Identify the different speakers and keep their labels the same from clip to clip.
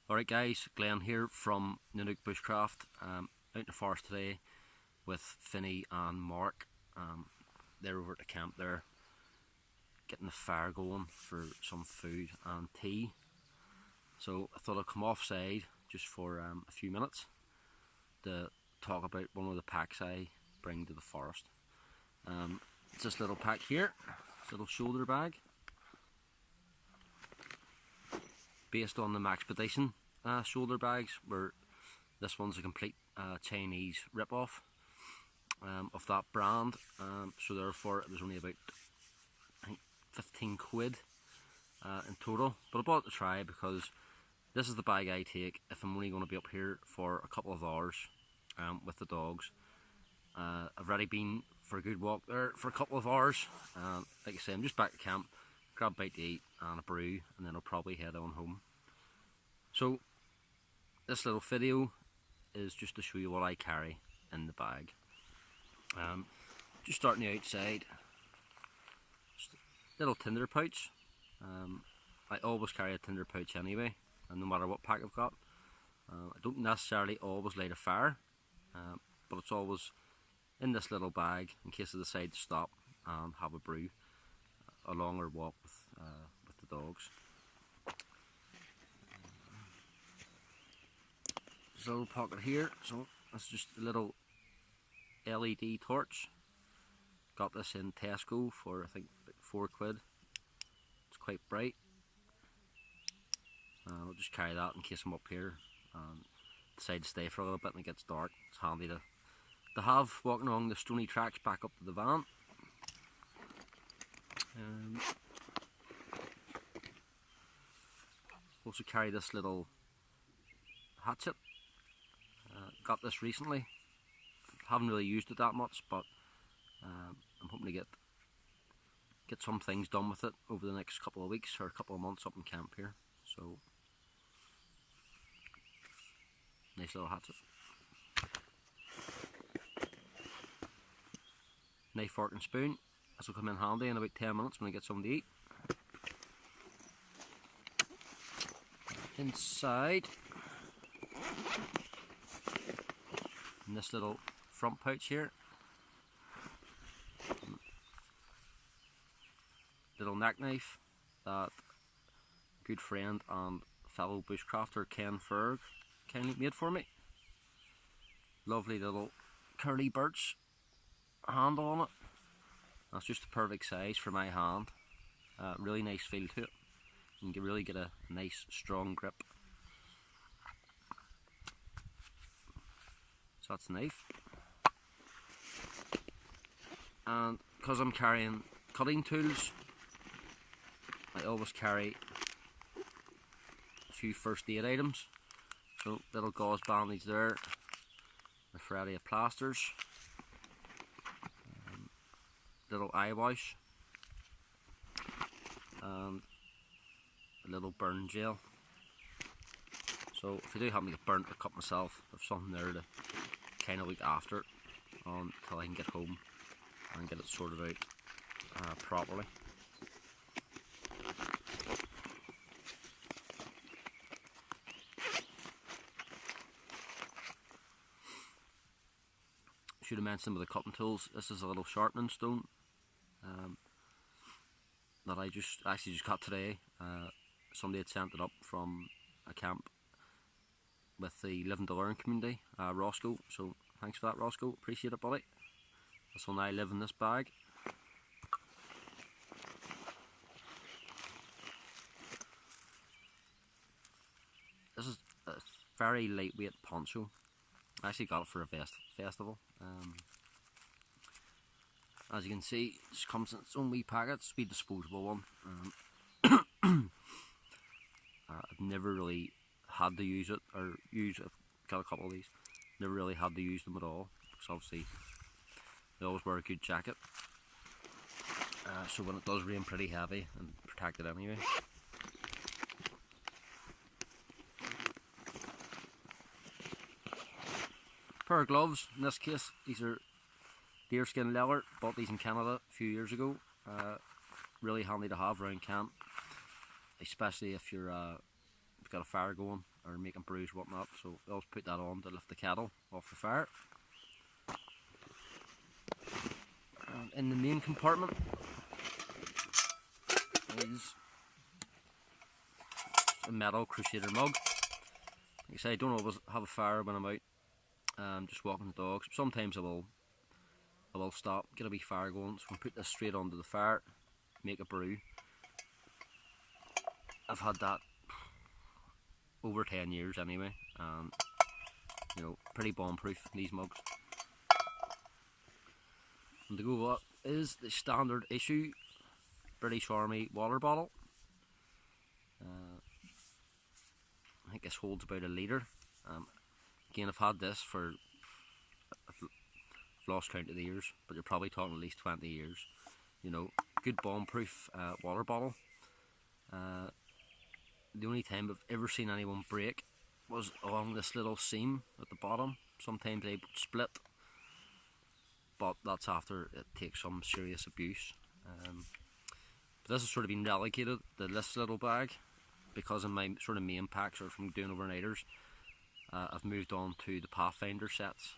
Speaker 1: Alright guys, Glenn here from Nanook Bushcraft. Out in the forest today with Finney and Mark. They're over at the camp there, getting the fire going for some food and tea. So I thought I'd come offside just for a few minutes to talk about one of the packs I bring to the forest. It's this little pack here, this little shoulder bag, based on the Maxpedition shoulder bags, where this one's a complete Chinese rip-off of that brand. So therefore it was only about, I think, 15 quid in total. But I bought it to try because this is the bag I take if I'm only going to be up here for a couple of hours with the dogs. I've already been for a good walk there for a couple of hours. Like I say, I'm just back to camp, grab a bite to eat and a brew, and then I'll probably head on home. So this little video is just to show you what I carry in the bag. Just starting the outside, just a little tinder pouch. I always carry a tinder pouch anyway, and no matter what pack I've got. I don't necessarily always light a fire, but it's always in this little bag in case I decide to stop and have a brew, a longer walk with the dogs. There's a little pocket here, so that's just a little LED torch. Got this in Tesco for I think about 4 quid. It's quite bright. I'll just carry that in case I'm up here and decide to stay for a little bit and it gets dark. It's handy to have walking along the stony tracks back up to the van. Also carry this little hatchet. Got this recently. Haven't really used it that much, but I'm hoping to get some things done with it over the next couple of weeks or a couple of months up in camp here. So nice little hatchet. Knife, fork and spoon. This will come in handy in about 10 minutes when I get something to eat. Inside, in this little front pouch here, little neck knife that good friend and fellow bushcrafter Ken Ferg kindly made for me. Lovely little curly birch handle on it. That's just the perfect size for my hand. Really nice feel to it. You can really get a nice strong grip. So that's the knife. And because I'm carrying cutting tools, I always carry a few first aid items. So little gauze bandage there, a variety of plasters, little eye wash, and a little burn gel. So if I do happen to get burnt or cut myself, I've something there to kind of look after it until I can get home and get it sorted out properly. Should have mentioned with the cutting tools, this is a little sharpening stone that I actually just got today. Somebody had sent it up from a camp with the Living to Learn community, Roscoe. So thanks for that, Roscoe. Appreciate it, buddy. This will now live in this bag. This is a very lightweight poncho. I actually got it for a festival. As you can see, it just comes in its own wee packet. It's a wee disposable one. I've never really had to use it, I've got a couple of these. Never really had to use them at all, because obviously they always wear a good jacket. So when it does rain pretty heavy, I'm protected anyway. Pair of gloves, in this case, these are deerskin leather. Bought these in Canada a few years ago. Really handy to have around camp, especially if you're got a fire going or making brews or whatnot, so we always put that on to lift the kettle off the fire. And in the main compartment is a metal Crusader mug. Like I say, I don't always have a fire when I'm out just walking the dogs. Sometimes I will stop, get a wee fire going, so I can put this straight onto the fire, make a brew. I've had that over 10 years anyway, and you know, pretty bomb proof, these mugs. And to go what is the standard issue British Army water bottle. I think this holds about a litre. Again, I've had this for, I've lost count of the years, but you're probably talking at least 20 years. You know, good bomb proof water bottle. The only time I've ever seen anyone break was along this little seam at the bottom. Sometimes they split, but that's after it takes some serious abuse. But this has sort of been relegated to this little bag because of my sort of main packs are from doing overnighters. I've moved on to the Pathfinder sets,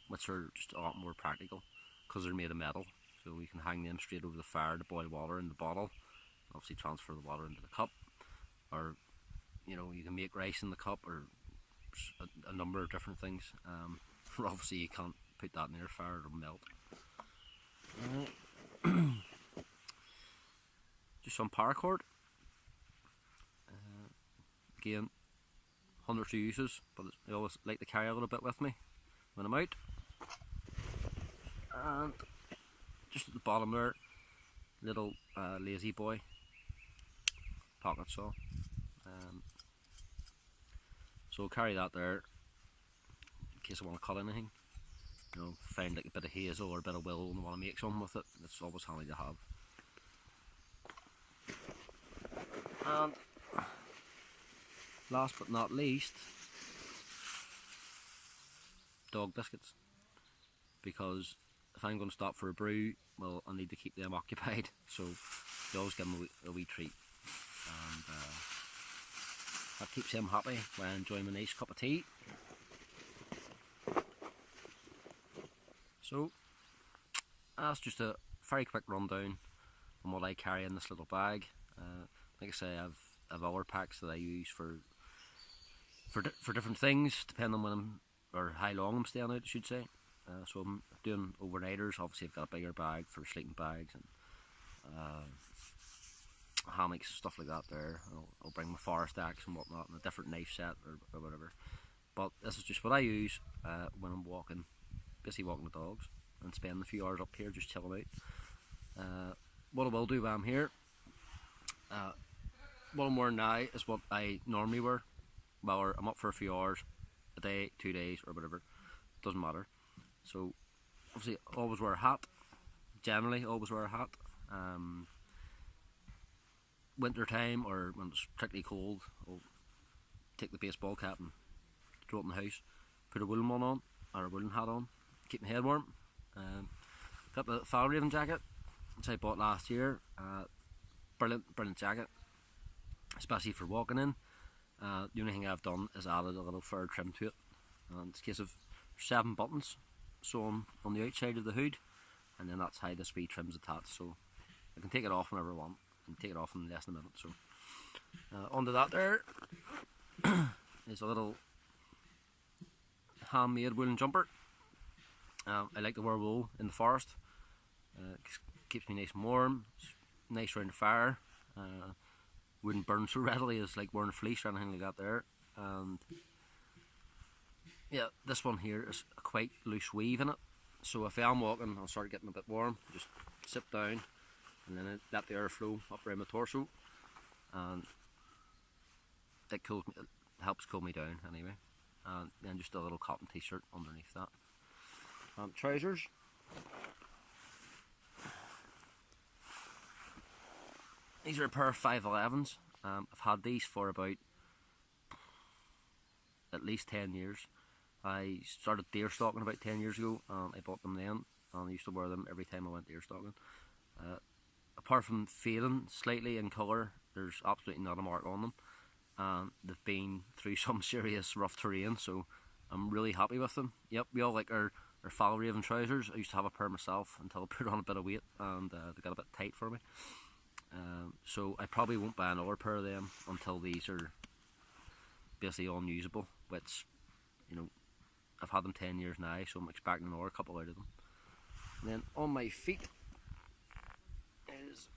Speaker 1: which are just a lot more practical because they're made of metal, so you can hang them straight over the fire to boil water in the bottle. Obviously transfer the water into the cup, or you know, you can make rice in the cup, or a number of different things. Obviously you can't put that in the air fire, it'll melt. Just some paracord. Again, hundreds of uses, but I always like to carry a little bit with me when I'm out. And just at the bottom there, little lazy boy pocket saw. So I'll carry that there in case I want to cut anything. You know, find like a bit of hazel or a bit of willow and want to make something with it. It's always handy to have. And last but not least, dog biscuits. Because if I'm going to stop for a brew, well, I need to keep them occupied. So you always give them a wee treat. And that keeps them happy when I enjoy my nice cup of tea. So that's just a very quick rundown on what I carry in this little bag. Like I say, I've other packs that I use for different things, depending on when I'm, or how long I'm staying out, I should say. So I'm doing overnighters. Obviously I've got a bigger bag for sleeping bags and hammocks, stuff like that there. I'll bring my forest axe and whatnot and a different knife set or whatever. But this is just what I use when I'm walking, basically walking the dogs and spending a few hours up here just chilling out. What I will do while I'm here, what I'm wearing now is what I normally wear while I'm up for a few hours, a day, 2 days or whatever, doesn't matter. So obviously always wear a hat, generally always wear a hat. Winter time or when it's particularly cold, I'll take the baseball cap and throw it in the house, put a woolen one on, or a woolen hat on, keep my head warm. Got the Fjallraven jacket, which I bought last year. Brilliant jacket, especially for walking in. The only thing I've done is added a little fur trim to it. And it's a case of 7 buttons sewn on the outside of the hood, and then that's how this wee trim's attached. So I can take it off whenever I want, and take it off in less than a minute. So onto that there is a little handmade woolen jumper. I like to wear wool in the forest. Keeps me nice and warm. It's nice around the fire. Wouldn't burn so readily as like wearing a fleece or anything like that there. And yeah, this one here is a quite loose weave in it. So if I am walking, I'll start getting a bit warm. Just sit down and then I let the air flow up around my torso, and it cools me, it helps cool me down anyway. And then just a little cotton t-shirt underneath that. Trousers. These are a pair of 511s. I've had these for about at least 10 years. I started deer stalking about 10 years ago, and I bought them then, and I used to wear them every time I went deer stalking. Apart from fading slightly in colour, there's absolutely not a mark on them. and they've been through some serious rough terrain, so I'm really happy with them. Yep, we all like our Fjällräven trousers. I used to have a pair myself until I put on a bit of weight and they got a bit tight for me. So I probably won't buy another pair of them until these are basically unusable, which, you know, I've had them 10 years now, so I'm expecting another couple out of them. And then on my feet is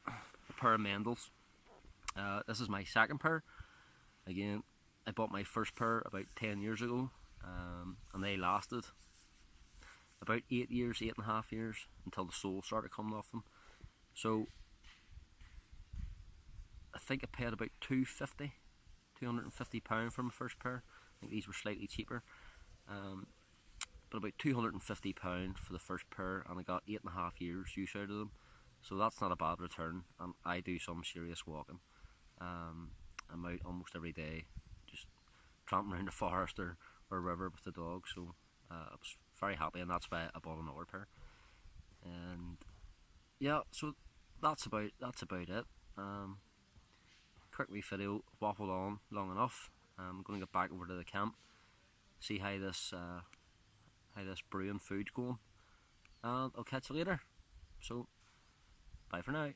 Speaker 1: a pair of Mendels. This is my second pair. Again, I bought my first pair about 10 years ago, and they lasted about 8 years, 8.5 years, until the sole started coming off them. So I think I paid about £250 for my first pair. I think these were slightly cheaper, but about £250 for the first pair, and I got 8.5 years use out of them. So that's not a bad return, and I do some serious walking. I'm out almost every day, just tramping around the forest or river with the dog, so I was very happy, and that's why I bought another pair. And yeah, so that's about it. Quick wee video, waffled on long enough. I'm going to get back over to the camp, see how this brewing food's going, and I'll catch you later. So bye for now.